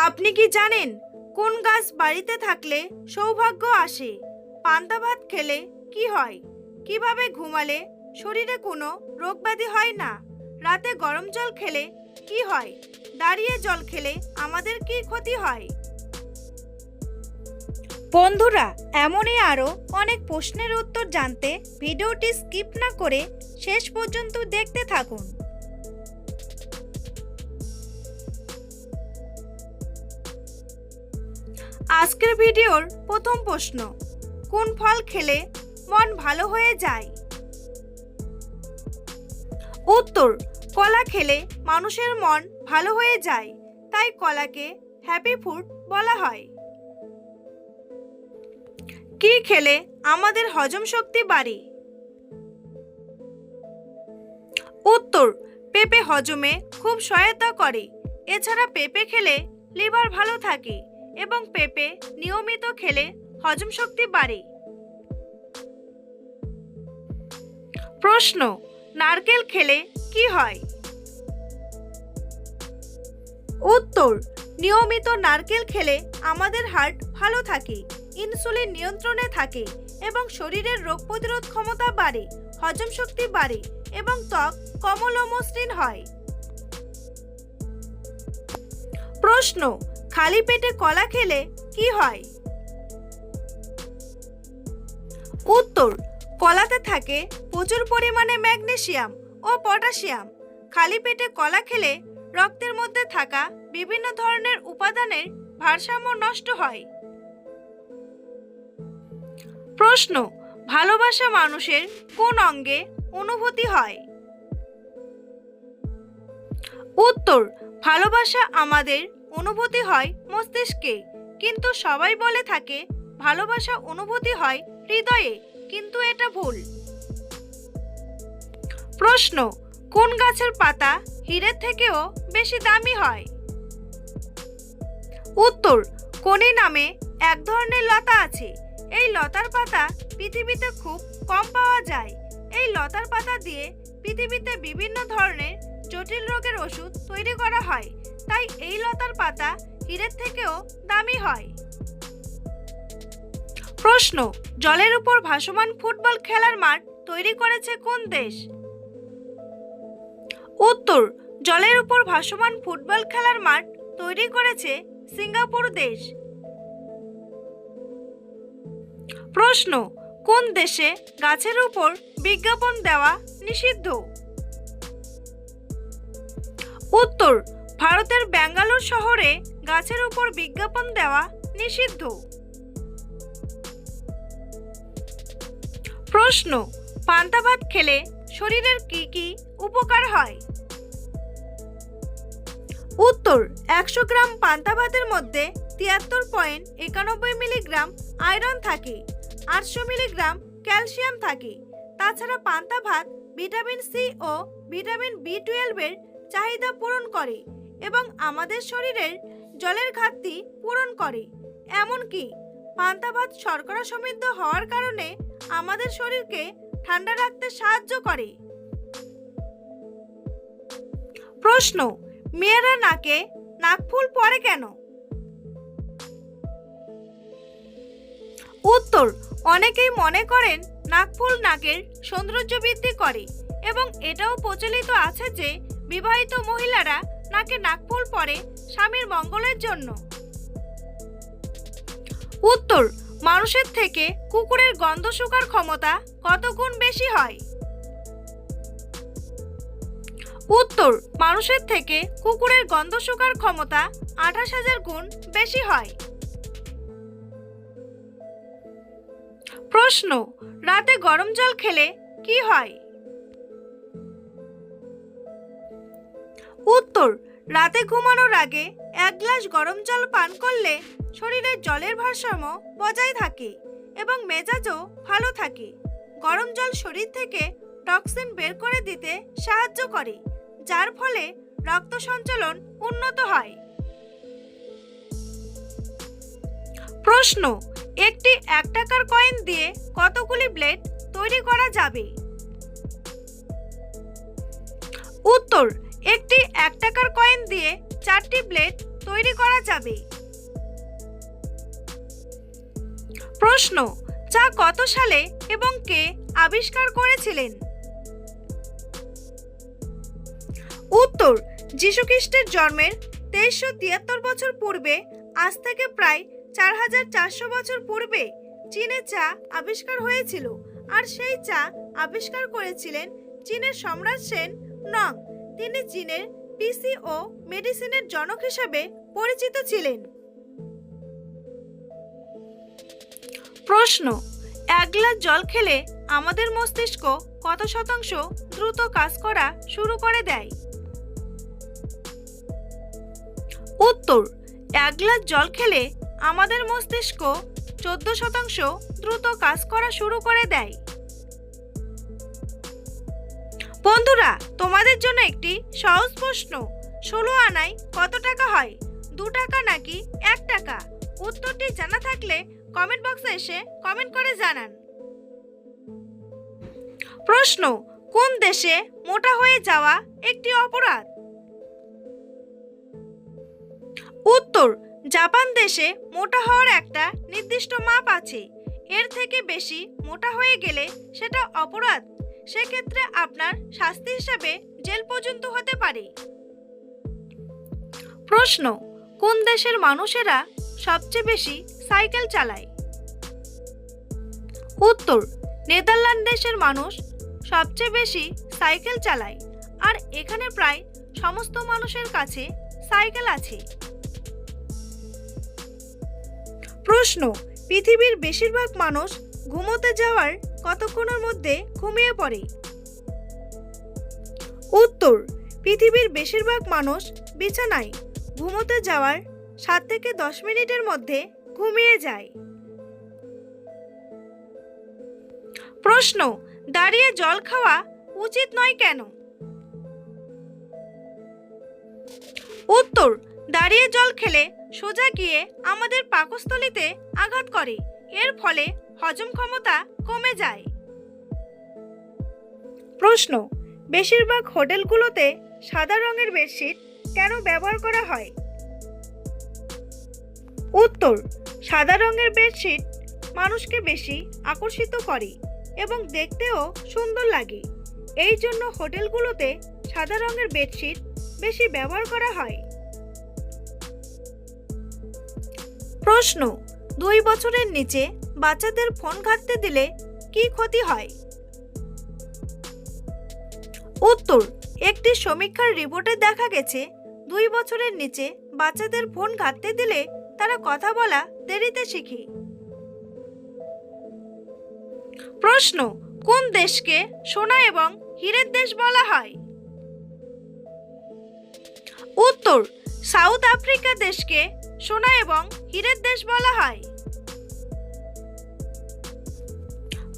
আপনি কি জানেন কোন গাছ বাড়িতে থাকলে সৌভাগ্য আসে? পান্তা ভাত খেলে কি হয়? কিভাবে ঘুমালে শরীরে কোনো রোগব্যাধি হয় না? রাতে গরম জল খেলে কি হয়? দাঁড়িয়ে জল খেলে আমাদের কি ক্ষতি হয়? বন্ধুরা, এমনই আরও অনেক প্রশ্নের উত্তর জানতে ভিডিওটি স্কিপ না করে শেষ পর্যন্ত দেখতে থাকুন। আজকের ভিডিওর প্রথম প্রশ্ন, কোন ফল খেলে মন ভালো হয়ে যায়? উত্তর, কলা খেলে মানুষের মন ভালো হয়ে যায়, তাই কলাকে হ্যাপি ফ্রুট বলা হয়। কি খেলে আমাদের হজম শক্তি বাড়ে? উত্তর, পেঁপে হজমে খুব সহায়তা করে। এছাড়া পেঁপে খেলে লিভার ভালো থাকে এবং পেঁপে নিয়মিত খেলে হজম শক্তি বাড়ে। প্রশ্ন, নারকেল খেলে কি হয়? উত্তর, নিয়মিত নারকেল খেলে আমাদের হার্ট ভালো থাকে, ইনসুলিন নিয়ন্ত্রণে থাকে এবং শরীরের রোগ প্রতিরোধ ক্ষমতা বাড়ে, হজম শক্তি বাড়ে এবং ত্বক কোমল ও মসৃণ হয়। প্রশ্ন, খালি পেটে কলা খেলে কি হয়? উত্তর, কলাতে থাকে প্রচুর পরিমাণে ম্যাগনেসিয়াম ও পটাশিয়াম। খালি পেটে কলা খেলে রক্তের মধ্যে থাকা বিভিন্ন ধরনের উপাদানের ভারসাম্য নষ্ট হয়। প্রশ্ন, ভালোবাসা মানুষের কোন অঙ্গে অনুভূতি হয়? উত্তর, ভালোবাসা আমাদের অনুভূতি হয় মস্তিষ্কে, কিন্তু সবাই বলে থাকে ভালোবাসা অনুভূতি হয় হৃদয়ে, কিন্তু এটা ভুল। প্রশ্ন, কোন গাছের পাতা হীরের থেকেও বেশি দামি হয়? উত্তর, কনি নামে এক ধরনের লতা আছে। এই লতার পাতা পৃথিবীতে খুব কম পাওয়া যায়। এই লতার পাতা দিয়ে পৃথিবীতে বিভিন্ন ধরনের জটিল রোগের ওষুধ তৈরি করা হয়, তাই এই লতার পাতা হীরের থেকেও দামি হয়। প্রশ্ন, জলের উপর ভাসমান ফুটবল খেলার মাঠ তৈরি করেছে কোন দেশ? উত্তর, জলের উপর ভাসমান ফুটবল খেলার মাঠ তৈরি করেছে সিঙ্গাপুর দেশ। প্রশ্ন, কোন দেশে গাছের উপর বিজ্ঞাপন দেওয়া নিষিদ্ধ? উত্তর, ভারতের ব্যাঙ্গালোর শহরে গাছের উপর বিজ্ঞাপন দেওয়া নিষিদ্ধ। প্রশ্ন, পান্তা ভাত খেলে শরীরের কি কি উপকার হয়? উত্তর, 100 গ্রাম পান্তা ভাতের মধ্যে 73.91 মিলিগ্রাম আয়রন থাকে, 800 মিলিগ্রাম ক্যালসিয়াম থাকে। তাছাড়া পান্তা ভাত ভিটামিন সি ও ভিটামিন বি12 এর চাহিদা পূরণ করে এবং আমাদের শরীরের জলের ঘাটতি পূরণ করে। এমনকি পান্তা ভাত শর্করা সমৃদ্ধ হওয়ার কারণে আমাদের শরীরকে ঠান্ডা রাখতে সাহায্য করে। প্রশ্ন, মেয়েরা নাকে নাকফুল পরে কেন? উত্তর, অনেকেই মনে করেন নাকফুল নাকের সৌন্দর্য বৃদ্ধি করে এবং এটাও প্রচলিত আছে যে বিবাহিত মহিলারা নাকে নাকফুল পরে স্বামীর মঙ্গলের জন্য। উত্তর, মানুষের থেকে কুকুরের গন্ধ শুকার ক্ষমতা কত গুণ বেশি হয়? উত্তর, মানুষের থেকে কুকুরের গন্ধ শুকার ক্ষমতা 28,000 গুণ বেশি হয়। প্রশ্ন, রাতে গরম জল খেলে কি হয়? উত্তর, রাতে ঘুমানোর আগে 1 গ্লাস গরম জল পান করলে শরীরের জলের ভারসাম্য বজায় থাকে এবং মেজাজও ভালো থাকে। গরম জল শরীর থেকে টক্সিন বের করে দিতে সাহায্য করে, যার ফলে রক্ত সঞ্চালন উন্নত হয়। প্রশ্ন, একটি 1 টাকার কয়েন দিয়ে কতগুলি ব্লেড তৈরি করা যাবে? উত্তর, একটি 1 টাকার কয়েন দিয়ে 4টি ব্লেড তৈরি করা যাবে? প্রশ্ন, চা কত সালে এবং কে আবিষ্কার করেছিলেন? উত্তর, যীশুখ্রিস্টের জন্মের 2373 বছর পূর্বে, আজ থেকে প্রায় 4400 বছর পূর্বে চীনে চা আবিষ্কার হয়েছিল। আর সেই চা আবিষ্কার করেছিলেন চীনের সম্রাট সেন নং। তিনি চীনের পিসি ও মেডিসিনের জনক হিসেবে পরিচিত ছিলেন। প্রশ্ন, 1 গ্লাস জল খেলে আমাদের মস্তিষ্ক কত শতাংশ দ্রুত কাজ করা শুরু করে দেয়? উত্তর, 1 গ্লাস জল খেলে আমাদের মস্তিষ্ক 14% দ্রুত কাজ করা শুরু করে দেয়। বন্ধুরা, তোমাদের জন্য একটি সহজ প্রশ্ন, 16 আনায় কত টাকা হয়? 2 টাকা নাকি 1 টাকা? উত্তরটি জানা থাকলে কমেন্ট বক্সে এসে কমেন্ট করে জানান। প্রশ্ন, কোন দেশে মোটা হয়ে যাওয়া একটি অপরাধ? উত্তর, জাপান দেশে মোটা হওয়ার একটা নির্দিষ্ট মাপ আছে। এর থেকে বেশি মোটা হয়ে গেলে সেটা অপরাধ। সেক্ষেত্রে আপনার শাস্তি হিসাবে জেল পর্যন্ত হতে পারে। প্রশ্ন, কোন দেশের মানুষেরা সবচেয়ে বেশি সাইকেল চালায়? উত্তর, নেদারল্যান্ড দেশের মানুষ সবচেয়ে বেশি সাইকেল চালায়। আর এখানে প্রায় সমস্ত মানুষের কাছে সাইকেল আছে। প্রশ্ন, পৃথিবীর বেশিরভাগ মানুষ ঘুমোতে যাওয়ার কতক্ষণের মধ্যে ঘুমিয়ে পড়ে? উত্তর, পৃথিবীর বেশিরভাগ মানুষ বিছানায় ঘুমোতে যাওয়ার 7 থেকে 10 মিনিটের মধ্যে ঘুমিয়ে যায়। প্রশ্ন, দাঁড়িয়ে জল খাওয়া উচিত নয় কেন? উত্তর, দাঁড়িয়ে জল খেলে সোজা গিয়ে আমাদের পাকস্থলীতে আঘাত করে। এর ফলে হজম ক্ষমতা কমে যায়। প্রশ্ন, বেশিরভাগ হোটেলগুলোতে সাদা রঙের বেডশিট কেন ব্যবহার করা হয়? উত্তর, সাদা রঙের বেডশিট মানুষকে বেশি আকর্ষিত করে এবং দেখতেও সুন্দর লাগে। এই জন্য হোটেলগুলোতে সাদা রঙের বেডশিট বেশি ব্যবহার করা হয়। প্রশ্ন, 2 বছরের নিচে বাচ্চাদের ফোন ঘাঁটতে দিলে কি ক্ষতি হয়? উত্তর, একটি সমীক্ষার রিপোর্টে দেখা গেছে 2 বছরের নিচে বাচ্চাদের ফোন ঘাঁটতে দিলে তারা কথা বলা দেরিতে শিখে। প্রশ্ন, কোন দেশকে সোনা এবং হীরের দেশ বলা হয়? উত্তর, সাউথ আফ্রিকা দেশকে সোনা এবং হীরের দেশ বলা হয়।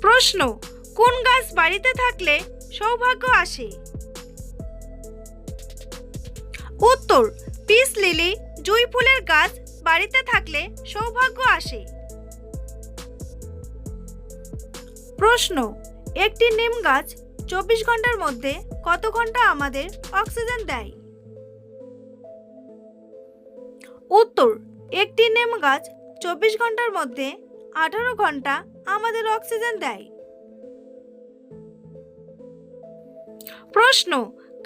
প্রশ্ন, কোন গাছ বাড়িতে থাকলে সৌভাগ্য আসে? উত্তর, পিস লিলি জুঁই ফুলের গাছ বাড়িতে থাকলে সৌভাগ্য আসে। প্রশ্ন, একটি নিম গাছ 24 ঘন্টার মধ্যে কত ঘন্টা আমাদের অক্সিজেন দেয়? উত্তর, একটি নিম গাছ 24 ঘন্টার মধ্যে 18 ঘন্টা আমাদের অক্সিজেন দেয়। প্রশ্ন,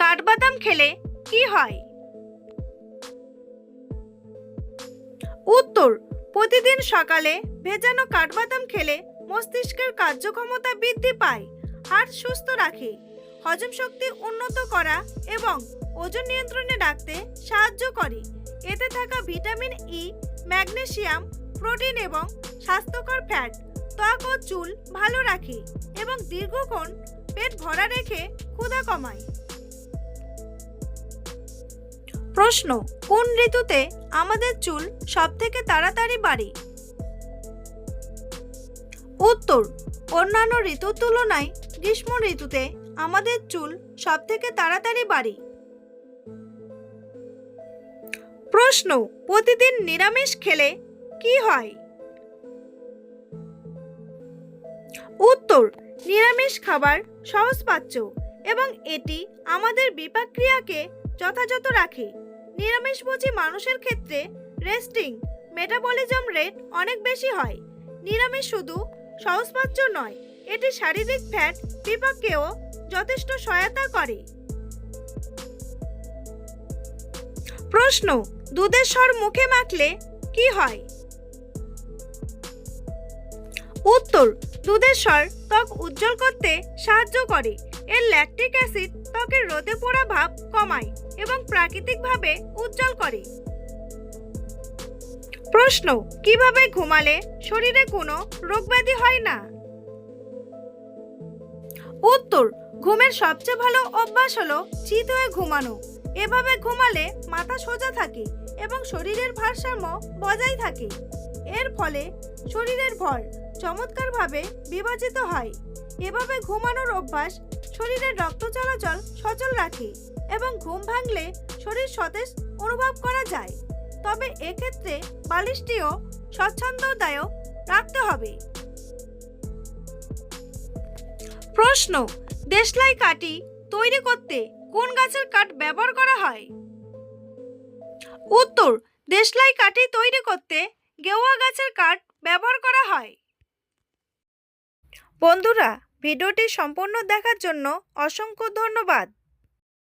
কাঠবাদাম খেলে কি হয়? উত্তর, প্রতিদিন সকালে ভেজানো কাঠবাদাম খেলে মস্তিষ্কের কার্যক্ষমতা বৃদ্ধি পায়, হার্ট সুস্থ রাখে, হজম শক্তি উন্নত করা এবং ওজন নিয়ন্ত্রণে রাখতে সাহায্য করে। এতে থাকা ভিটামিন ই, ম্যাগনেসিয়াম, প্রোটিন এবং স্বাস্থ্যকর ফ্যাট ত্বক ও চুল ভালো রাখে এবং দীর্ঘক্ষণ পেট ভরা রেখে ক্ষুধা কমায়। প্রশ্ন, কোন ঋতুতে আমাদের চুল সবথেকে তাড়াতাড়ি বাড়ে? উত্তর, অন্যান্য ঋতুর তুলনায় গ্রীষ্ম ঋতুতে আমাদের চুল সবথেকে তাড়াতাড়ি বাড়ে। প্রশ্ন, প্রতিদিন নিরামিষ খেলে কি হয়? উত্তর, নিরামিষ খাবার সহজপাচ্য এবং এটি আমাদের বিপাক ক্রিয়াকে যথাযথ রাখে। নিরামিষভোজী মানুষের ক্ষেত্রে রেস্টিং মেটাবলিজম রেট অনেক বেশি হয়। নিরামিষ শুধু সহজপাচ্য নয়, এটি শারীরিক ফ্যাট বিপাককেও যথেষ্ট সহায়তা করে। প্রশ্ন, দুধের স্বর মুখে মাখলে কি হয়? উত্তর, দুধের স্বর ত্বক উজ্জ্বল করতে সাহায্য করে। এর ল্যাকটিক অ্যাসিড ত্বকের রোদে পোড়া ভাব কমায় এবং প্রাকৃতিকভাবে উজ্জ্বল করে। প্রশ্ন, কিভাবে ঘুমালে শরীরে কোনো রোগব্যাধি হয় না? উত্তর, ঘুমের সবচেয়ে ভালো অভ্যাস হলো চিত হয়ে ঘুমানো। এভাবে ঘুমালে মাথা সোজা থাকে এবং শরীরের ভারসাম্য বজায় থাকে। এর ফলে শরীরের ভর চমৎকারভাবে বিভাজিত হয়। এভাবে ঘুমানোর অভ্যাস শরীরের রক্ত চলাচল সচল রাখে এবং ঘুম ভাঙলে শরীর সতেজ অনুভব করা যায়। তবে এক্ষেত্রে বালিশটিও স্বচ্ছন্দদায়ক রাখতে হবে। প্রশ্ন, দেশলাই কাঠি তৈরি করতে কোন গাছের কাঠ ব্যবহার করা হয়? উত্তর, দেশলাই কাঠি তৈরি করতে গেওয়া গাছের কাঠ ব্যবহার করা হয়। বন্ধুরা, ভিডিওটি সম্পূর্ণ দেখার জন্য অসংখ্য ধন্যবাদ।